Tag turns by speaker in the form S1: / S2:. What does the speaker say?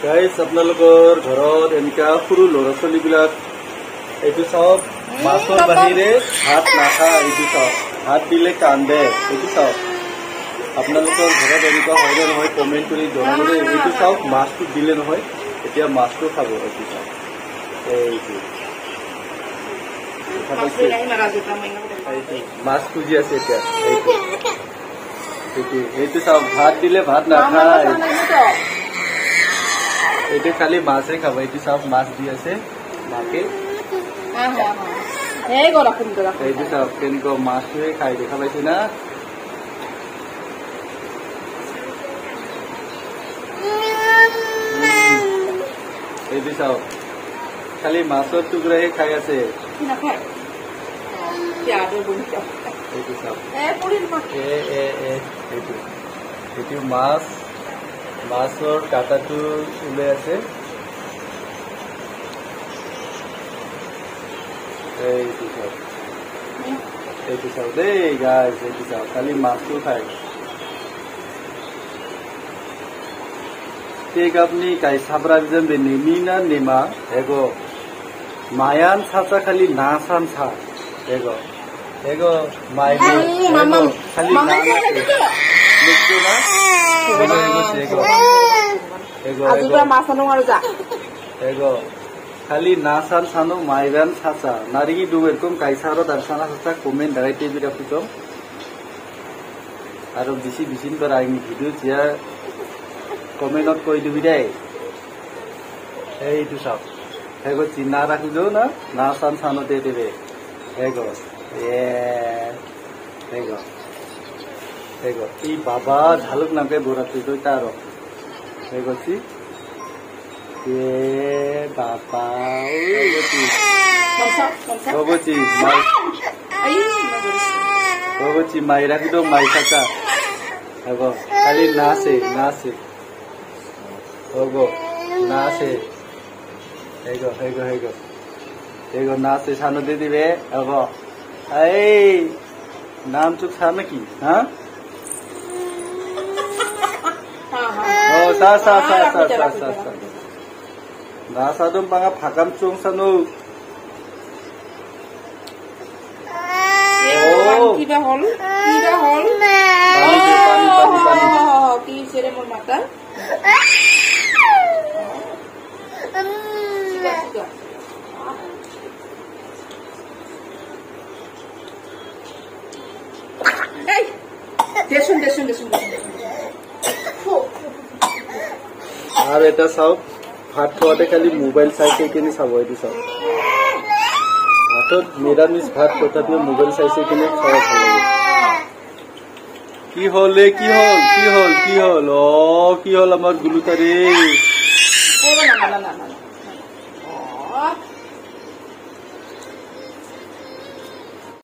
S1: Guys আপোনালোকৰ ঘৰত এনেকা সৰু ল'ৰা ছোৱালীবিলাক এইটো চাওক মাছৰ বাহিৰে ভাত নাখায় এইটো চাওক ভাত দিলে কান্দে এইটো চাওক আপোনালোকৰ ঘৰত এনেকুৱা হয় নে নহয় কমেণ্ট কৰি জনাবলৈ এইটো চাওক মাছটো দিলে নহয় এতিয়া মাছটো খাব এইটো চাওক এইটো মাছ খুজি আছে এতিয়া এইটো চাওক ভাত দিলে ভাত নাখায় এইটো খালি মাছে খাব এইটো চাওক মাছ দি আছে মাকে এইটো চাওক কেনেকুৱা মাছটোৱে খাই দেখা পাইছে না এইটো চাওক খালি মাছৰ টুকুৰাহে খাই আছে এইটো চাওক এইটো মাছ মাছৰ কাটাটো ওলাই আছে এইটো চাওক দেই গাইজ এইটো চাওক খালি মাছটো খায় ঠিক আপনি কাই সাবরা বিজন দে নেমি না নেমা এগো মায়ান ছাচা খালি না সান ছা এগো এগো মাই এগো খালি না লিখতো না এগো এগো
S2: আজুরা মাছানো আর যা
S1: এগো খালি না সান সানো মাইরান ছাচা নারিগি দু এরকম কাইসারো দর্শনা ছাচা কমেন্ট দাঁড়াইতে বিরা ফুটো আর বেশি বেশি করে আইনি ভিডিও জিয়া কমেন্টত কৈ দিবি দেই এইটো চাওক হেগো চিনা ৰাখিলো না না চান চানতে দেবে হেগো হেগো হেগো ই বাবা ঝালুক নামকে বুঢ়াটো তই তাৰ হেগো চি বাবা গগচি মাই ৰাখি দিওঁ মাই চাচা হেগো খালি নাচে নাচে Ogo, nase. Ego, ego, ego. Ego nase sano de dibe. Ogo. Hey, naam chuk sana ki, ha? Oh, sa. Nasa dum panga phakam chung sanu.
S2: Oh, kiba hol. Pani. Ki sere mon mata. আর এটা চাওক ভাত খাওয়াতে খালি mobile চাইছে কিনে চাব এইটো চাওক ভাতত নিৰামিষ ভাত তথাপিও মোবাইল চাইছে কিনে খাব ভাল লাগে কি হল কি হল অ কি হল আমার গুলুতারে